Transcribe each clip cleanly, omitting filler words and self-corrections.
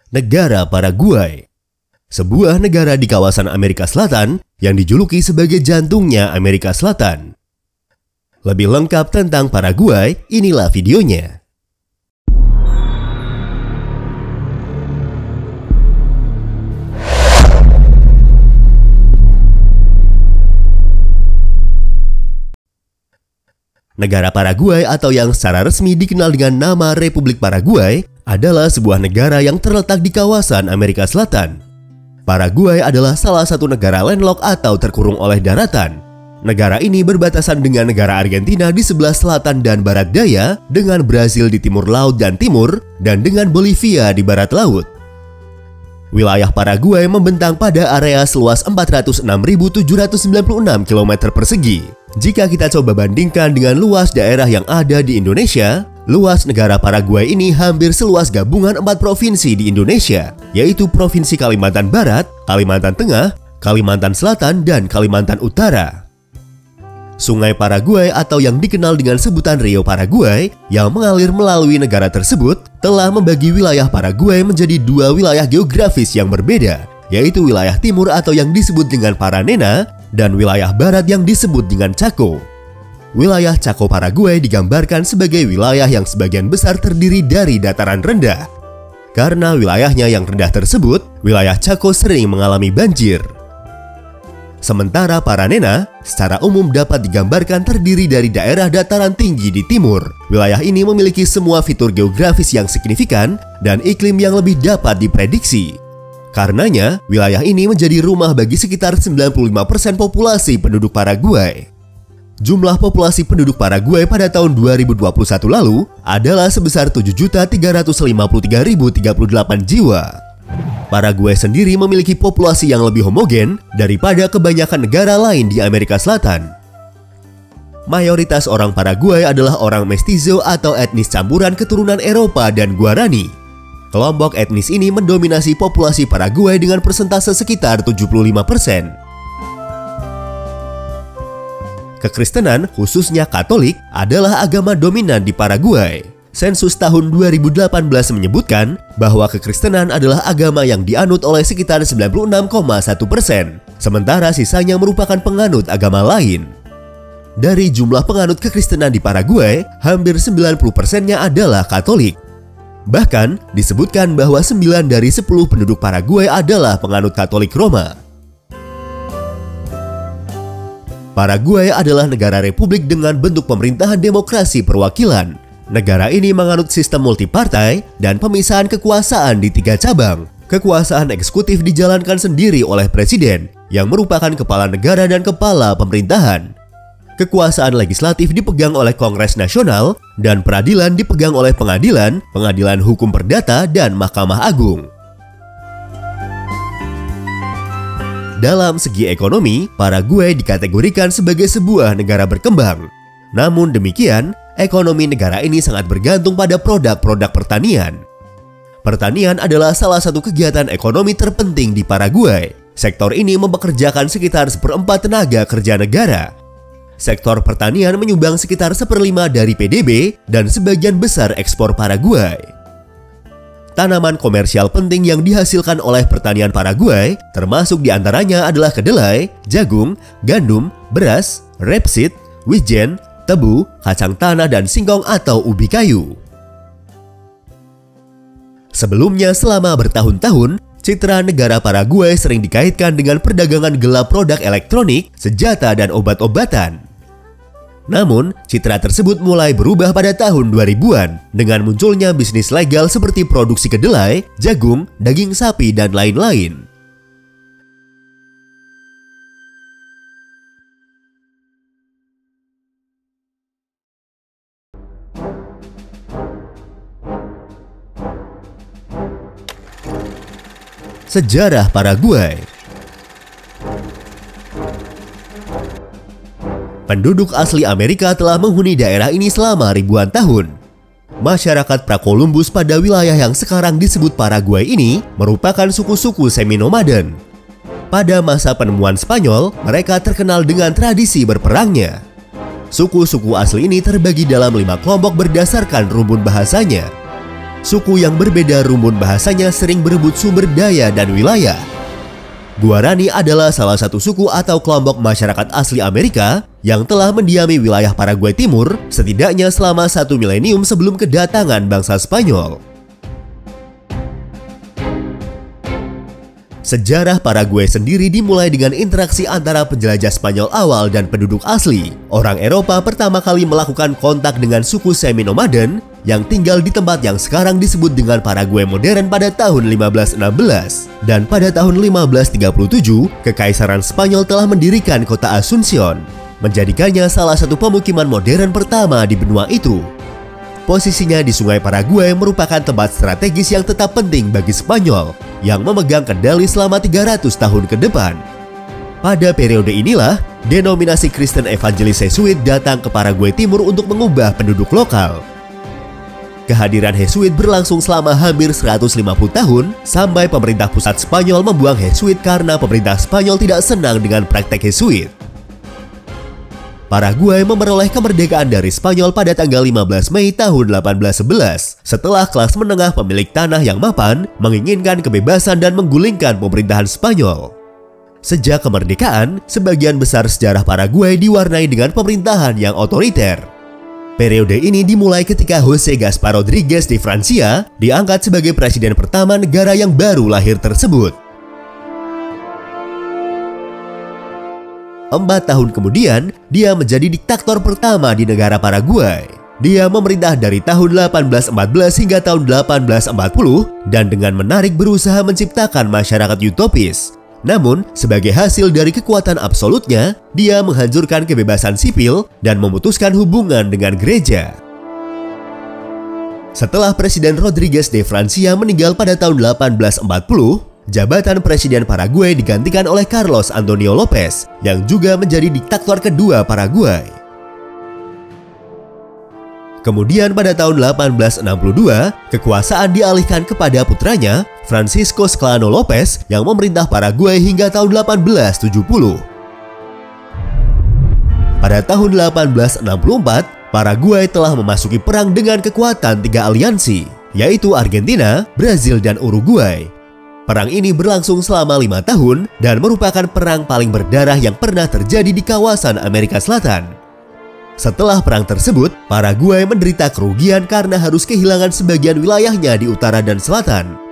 Negara Paraguay. Sebuah negara di kawasan Amerika Selatan yang dijuluki sebagai jantungnya Amerika Selatan. Lebih lengkap tentang Paraguay, inilah videonya. Negara Paraguay atau yang secara resmi dikenal dengan nama Republik Paraguay adalah sebuah negara yang terletak di kawasan Amerika Selatan. Paraguay adalah salah satu negara landlocked atau terkurung oleh daratan. Negara ini berbatasan dengan negara Argentina di sebelah selatan dan barat daya, dengan Brasil di timur laut dan timur, dan dengan Bolivia di barat laut. Wilayah Paraguay membentang pada area seluas 406.796 km persegi. Jika kita coba bandingkan dengan luas daerah yang ada di Indonesia, luas negara Paraguay ini hampir seluas gabungan 4 provinsi di Indonesia, yaitu Provinsi Kalimantan Barat, Kalimantan Tengah, Kalimantan Selatan, dan Kalimantan Utara. Sungai Paraguay atau yang dikenal dengan sebutan Rio Paraguay yang mengalir melalui negara tersebut telah membagi wilayah Paraguay menjadi 2 wilayah geografis yang berbeda, yaitu wilayah timur atau yang disebut dengan Paranena dan wilayah barat yang disebut dengan Chaco. Wilayah Chaco Paraguay digambarkan sebagai wilayah yang sebagian besar terdiri dari dataran rendah. Karena wilayahnya yang rendah tersebut, wilayah Chaco sering mengalami banjir. Sementara Paranena secara umum dapat digambarkan terdiri dari daerah dataran tinggi di timur. Wilayah ini memiliki semua fitur geografis yang signifikan dan iklim yang lebih dapat diprediksi. Karenanya, wilayah ini menjadi rumah bagi sekitar 95% populasi penduduk Paraguay. Jumlah populasi penduduk Paraguay pada tahun 2021 lalu adalah sebesar 7.353.038 jiwa. Paraguay sendiri memiliki populasi yang lebih homogen daripada kebanyakan negara lain di Amerika Selatan. Mayoritas orang Paraguay adalah orang mestizo atau etnis campuran keturunan Eropa dan Guarani. Kelompok etnis ini mendominasi populasi Paraguay dengan persentase sekitar 75%. Kekristenan, khususnya Katolik, adalah agama dominan di Paraguay. Sensus tahun 2018 menyebutkan bahwa kekristenan adalah agama yang dianut oleh sekitar 96,1%, sementara sisanya merupakan penganut agama lain. Dari jumlah penganut kekristenan di Paraguay, hampir 90%-nya adalah Katolik. Bahkan, disebutkan bahwa 9 dari 10 penduduk Paraguay adalah penganut Katolik Roma. Paraguay adalah negara republik dengan bentuk pemerintahan demokrasi perwakilan. Negara ini menganut sistem multipartai dan pemisahan kekuasaan di 3 cabang. Kekuasaan eksekutif dijalankan sendiri oleh presiden, yang merupakan kepala negara dan kepala pemerintahan. Kekuasaan legislatif dipegang oleh Kongres Nasional, dan peradilan dipegang oleh pengadilan, pengadilan hukum perdata, dan Mahkamah Agung. Dalam segi ekonomi, Paraguay dikategorikan sebagai sebuah negara berkembang. Namun demikian, ekonomi negara ini sangat bergantung pada produk-produk pertanian. Pertanian adalah salah satu kegiatan ekonomi terpenting di Paraguay. Sektor ini mempekerjakan sekitar 1/4 tenaga kerja negara. Sektor pertanian menyumbang sekitar 1/5 dari PDB dan sebagian besar ekspor Paraguay. Tanaman komersial penting yang dihasilkan oleh pertanian Paraguay termasuk diantaranya adalah kedelai, jagung, gandum, beras, rapeseed, wijen, tebu, kacang tanah, dan singkong atau ubi kayu. Sebelumnya selama bertahun-tahun, citra negara Paraguay sering dikaitkan dengan perdagangan gelap produk elektronik, senjata, dan obat-obatan. Namun, citra tersebut mulai berubah pada tahun 2000-an dengan munculnya bisnis legal seperti produksi kedelai, jagung, daging sapi, dan lain-lain. Sejarah Paraguay. Penduduk asli Amerika telah menghuni daerah ini selama ribuan tahun. Masyarakat pra-Columbus pada wilayah yang sekarang disebut Paraguay ini merupakan suku-suku semi-nomaden. Pada masa penemuan Spanyol, mereka terkenal dengan tradisi berperangnya. Suku-suku asli ini terbagi dalam 5 kelompok berdasarkan rumpun bahasanya. Suku yang berbeda rumpun bahasanya sering berebut sumber daya dan wilayah. Guarani adalah salah satu suku atau kelompok masyarakat asli Amerika yang telah mendiami wilayah Paraguay Timur setidaknya selama 1 milenium sebelum kedatangan bangsa Spanyol. Sejarah Paraguay sendiri dimulai dengan interaksi antara penjelajah Spanyol awal dan penduduk asli. Orang Eropa pertama kali melakukan kontak dengan suku semi-nomaden yang tinggal di tempat yang sekarang disebut dengan Paraguay modern pada tahun 1516. Dan pada tahun 1537, Kekaisaran Spanyol telah mendirikan kota Asuncion, menjadikannya salah satu pemukiman modern pertama di benua itu. Posisinya di Sungai Paraguay merupakan tempat strategis yang tetap penting bagi Spanyol yang memegang kendali selama 300 tahun ke depan. Pada periode inilah, denominasi Kristen Evangelis Jesuit datang ke Paraguay Timur untuk mengubah penduduk lokal. Kehadiran Jesuit berlangsung selama hampir 150 tahun sampai pemerintah pusat Spanyol membuang Jesuit karena pemerintah Spanyol tidak senang dengan praktek Jesuit. Paraguay memperoleh kemerdekaan dari Spanyol pada tanggal 15 Mei tahun 1811 setelah kelas menengah pemilik tanah yang mapan menginginkan kebebasan dan menggulingkan pemerintahan Spanyol. Sejak kemerdekaan, sebagian besar sejarah Paraguay diwarnai dengan pemerintahan yang otoriter. Periode ini dimulai ketika José Gaspar Rodríguez de Francia diangkat sebagai presiden pertama negara yang baru lahir tersebut. 4 tahun kemudian, dia menjadi diktator pertama di negara Paraguay. Dia memerintah dari tahun 1814 hingga tahun 1840 dan dengan menarik berusaha menciptakan masyarakat utopis. Namun, sebagai hasil dari kekuatan absolutnya, dia menghancurkan kebebasan sipil dan memutuskan hubungan dengan gereja. Setelah Presiden Rodríguez de Francia meninggal pada tahun 1840, jabatan Presiden Paraguay digantikan oleh Carlos Antonio López yang juga menjadi diktator kedua Paraguay. Kemudian pada tahun 1862, kekuasaan dialihkan kepada putranya, Francisco Solano López yang memerintah Paraguay hingga tahun 1870. Pada tahun 1864, Paraguay telah memasuki perang dengan kekuatan 3 aliansi, yaitu Argentina, Brazil, dan Uruguay. Perang ini berlangsung selama 5 tahun dan merupakan perang paling berdarah yang pernah terjadi di kawasan Amerika Selatan. Setelah perang tersebut, Paraguay menderita kerugian karena harus kehilangan sebagian wilayahnya di utara dan selatan.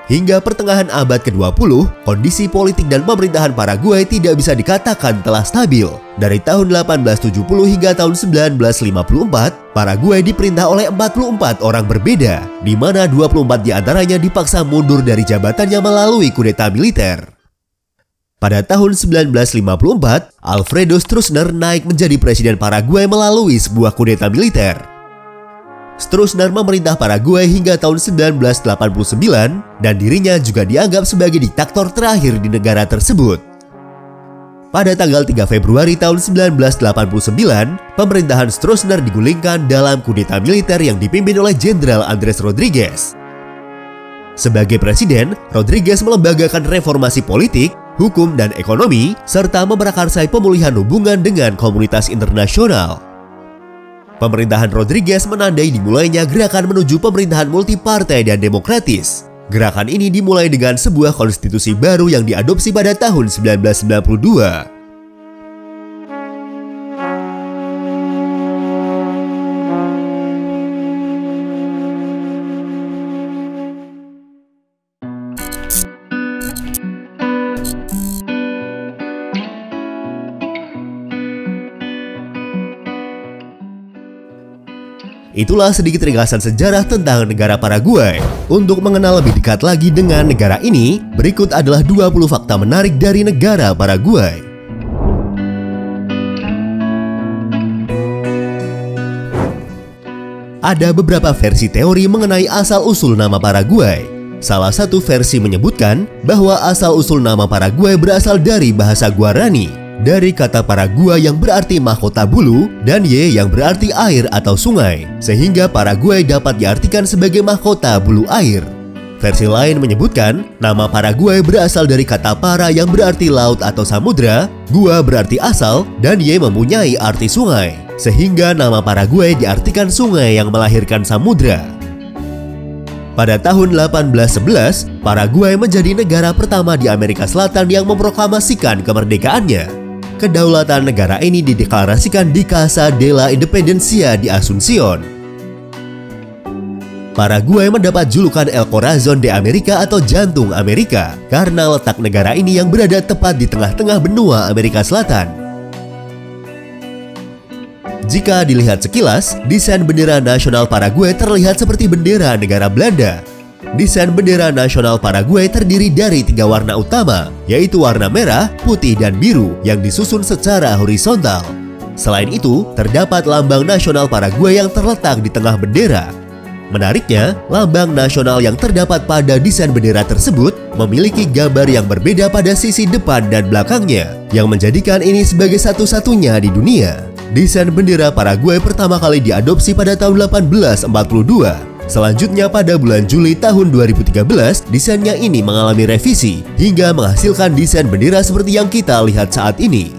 Hingga pertengahan abad ke-20, kondisi politik dan pemerintahan Paraguay tidak bisa dikatakan telah stabil. Dari tahun 1870 hingga tahun 1954, Paraguay diperintah oleh 44 orang berbeda, di mana 24 diantaranya dipaksa mundur dari jabatannya melalui kudeta militer. Pada tahun 1954, Alfredo Stroessner naik menjadi presiden Paraguay melalui sebuah kudeta militer. Stroessner memerintah Paraguay hingga tahun 1989 dan dirinya juga dianggap sebagai diktator terakhir di negara tersebut. Pada tanggal 3 Februari tahun 1989, pemerintahan Stroessner digulingkan dalam kudeta militer yang dipimpin oleh Jenderal Andrés Rodríguez. Sebagai presiden, Rodríguez melembagakan reformasi politik, hukum, dan ekonomi, serta memprakarsai pemulihan hubungan dengan komunitas internasional. Pemerintahan Rodríguez menandai dimulainya gerakan menuju pemerintahan multipartai dan demokratis. Gerakan ini dimulai dengan sebuah konstitusi baru yang diadopsi pada tahun 1992. Itulah sedikit ringkasan sejarah tentang negara Paraguay. Untuk mengenal lebih dekat lagi dengan negara ini, berikut adalah 20 fakta menarik dari negara Paraguay. Ada beberapa versi teori mengenai asal-usul nama Paraguay. Salah satu versi menyebutkan bahwa asal-usul nama Paraguay berasal dari bahasa Guarani, dari kata Paraguay yang berarti mahkota bulu dan Y yang berarti air atau sungai, sehingga Paraguay dapat diartikan sebagai mahkota bulu air. Versi lain menyebutkan nama Paraguay berasal dari kata para yang berarti laut atau samudra, gua berarti asal, dan Y mempunyai arti sungai. sehingga nama Paraguay diartikan sungai yang melahirkan samudra. Pada tahun 1811, Paraguay menjadi negara pertama di Amerika Selatan yang memproklamasikan kemerdekaannya. Kedaulatan negara ini dideklarasikan di Casa de la Independencia di Asuncion. Paraguay mendapat julukan El Corazón de America atau Jantung Amerika karena letak negara ini yang berada tepat di tengah-tengah benua Amerika Selatan. Jika dilihat sekilas, desain bendera nasional Paraguay terlihat seperti bendera negara Belanda. Desain bendera nasional Paraguay terdiri dari 3 warna utama, yaitu warna merah, putih, dan biru yang disusun secara horizontal. Selain itu, terdapat lambang nasional Paraguay yang terletak di tengah bendera. Menariknya, lambang nasional yang terdapat pada desain bendera tersebut memiliki gambar yang berbeda pada sisi depan dan belakangnya, yang menjadikan ini sebagai satu-satunya di dunia. Desain bendera Paraguay pertama kali diadopsi pada tahun 1842. Selanjutnya pada bulan Juli tahun 2013, desainnya ini mengalami revisi hingga menghasilkan desain bendera seperti yang kita lihat saat ini.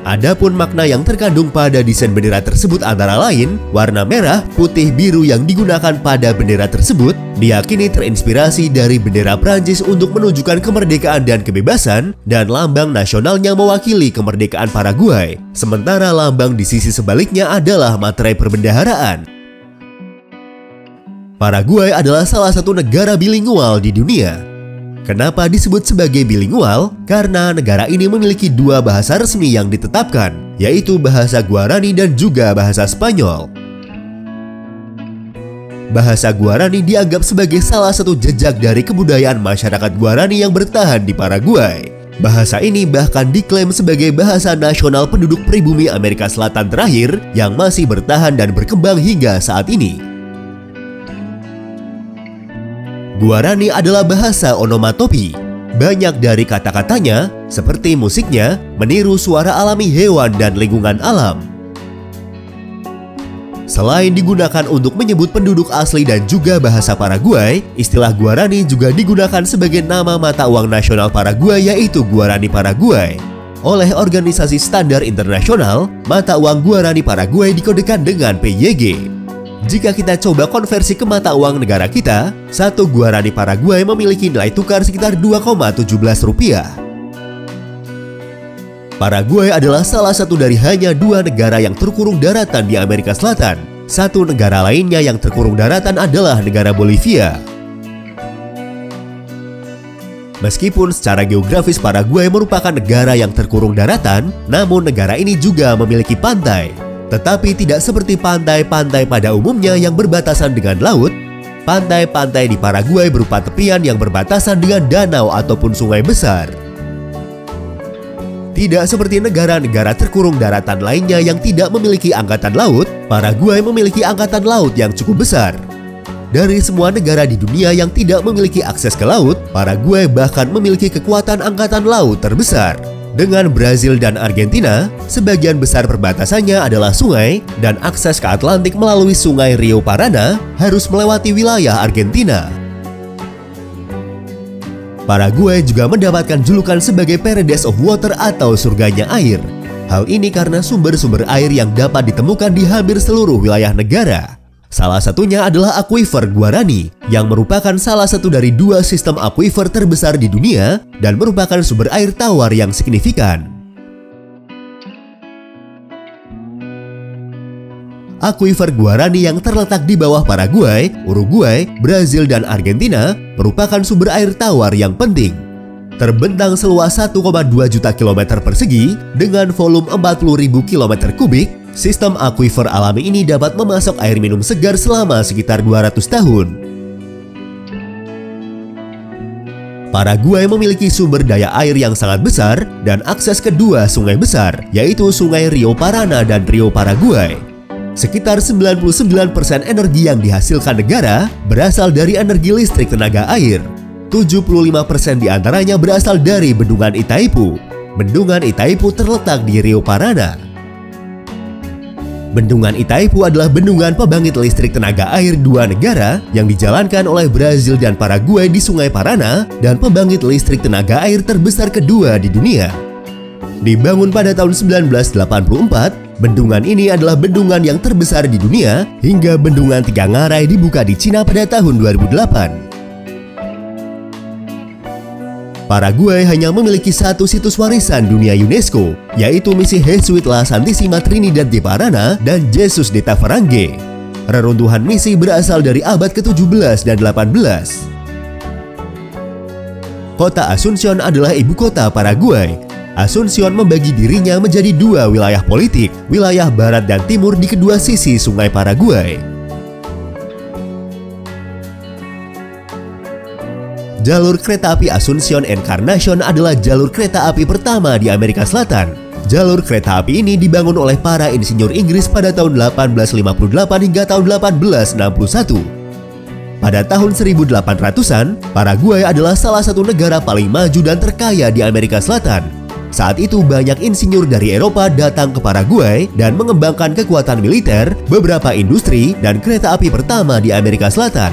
Adapun makna yang terkandung pada desain bendera tersebut antara lain, warna merah, putih, biru yang digunakan pada bendera tersebut diyakini terinspirasi dari bendera Prancis untuk menunjukkan kemerdekaan dan kebebasan, dan lambang nasionalnya mewakili kemerdekaan Paraguay. Sementara lambang di sisi sebaliknya adalah materai perbendaharaan. Paraguay adalah salah satu negara bilingual di dunia. Kenapa disebut sebagai bilingual? Karena negara ini memiliki 2 bahasa resmi yang ditetapkan, yaitu bahasa Guarani dan juga bahasa Spanyol. Bahasa Guarani dianggap sebagai salah satu jejak dari kebudayaan masyarakat Guarani yang bertahan di Paraguay. Bahasa ini bahkan diklaim sebagai bahasa nasional penduduk pribumi Amerika Selatan terakhir yang masih bertahan dan berkembang hingga saat ini. Guarani adalah bahasa onomatopi. Banyak dari kata-katanya, seperti musiknya, meniru suara alami hewan dan lingkungan alam. Selain digunakan untuk menyebut penduduk asli dan juga bahasa Paraguay, istilah Guarani juga digunakan sebagai nama mata uang nasional Paraguay, yaitu Guarani Paraguay. Oleh organisasi standar internasional, mata uang Guarani Paraguay dikodekan dengan PYG. Jika kita coba konversi ke mata uang negara kita, 1 Guarani Paraguay memiliki nilai tukar sekitar 2,17 rupiah. Paraguay adalah salah satu dari hanya 2 negara yang terkurung daratan di Amerika Selatan. 1 negara lainnya yang terkurung daratan adalah negara Bolivia. Meskipun secara geografis Paraguay merupakan negara yang terkurung daratan, namun negara ini juga memiliki pantai. Tetapi tidak seperti pantai-pantai pada umumnya yang berbatasan dengan laut. Pantai-pantai di Paraguay berupa tepian yang berbatasan dengan danau ataupun sungai besar. Tidak seperti negara-negara terkurung daratan lainnya yang tidak memiliki angkatan laut, Paraguay memiliki angkatan laut yang cukup besar. Dari semua negara di dunia yang tidak memiliki akses ke laut, Paraguay bahkan memiliki kekuatan angkatan laut terbesar. Dengan Brazil dan Argentina, sebagian besar perbatasannya adalah sungai, dan akses ke Atlantik melalui sungai Rio Parana harus melewati wilayah Argentina. Paraguay juga mendapatkan julukan sebagai Paradise of Water atau surganya air. Hal ini karena sumber-sumber air yang dapat ditemukan di hampir seluruh wilayah negara. Salah satunya adalah akuifer Guarani, yang merupakan salah satu dari 2 sistem akuifer terbesar di dunia dan merupakan sumber air tawar yang signifikan. Akuifer Guarani yang terletak di bawah Paraguay, Uruguay, Brazil, dan Argentina merupakan sumber air tawar yang penting. Terbentang seluas 1,2 juta kilometer persegi dengan volume 40.000 km kubik, sistem akuifer alami ini dapat memasok air minum segar selama sekitar 200 tahun. Paraguay memiliki sumber daya air yang sangat besar dan akses ke 2 sungai besar, yaitu Sungai Rio Parana dan Rio Paraguay. Sekitar 99% energi yang dihasilkan negara berasal dari energi listrik tenaga air. 75% diantaranya berasal dari Bendungan Itaipu. Bendungan Itaipu terletak di Rio Parana. Bendungan Itaipu adalah bendungan pembangkit listrik tenaga air 2 negara yang dijalankan oleh Brazil dan Paraguay di Sungai Parana dan pembangkit listrik tenaga air terbesar kedua di dunia. Dibangun pada tahun 1984, bendungan ini adalah bendungan yang terbesar di dunia hingga bendungan Tiga Ngarai dibuka di Cina pada tahun 2008. Paraguay hanya memiliki satu situs warisan dunia UNESCO, yaitu misi Jesuit La Santissima Trinidad de Paraná dan Jesus de Tafarangue. Reruntuhan misi berasal dari abad ke-17 dan 18. Kota Asuncion adalah ibu kota Paraguay. Asuncion membagi dirinya menjadi dua wilayah politik, wilayah barat dan timur di kedua sisi Sungai Paraguay. Jalur kereta api Asuncion Encarnacion adalah jalur kereta api pertama di Amerika Selatan. Jalur kereta api ini dibangun oleh para insinyur Inggris pada tahun 1858 hingga tahun 1861. Pada tahun 1800-an, Paraguay adalah salah satu negara paling maju dan terkaya di Amerika Selatan. Saat itu banyak insinyur dari Eropa datang ke Paraguay dan mengembangkan kekuatan militer, beberapa industri, dan kereta api pertama di Amerika Selatan.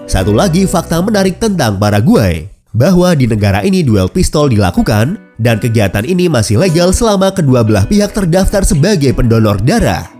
Satu lagi fakta menarik tentang Paraguay, bahwa di negara ini duel pistol dilakukan dan kegiatan ini masih legal selama kedua belah pihak terdaftar sebagai pendonor darah.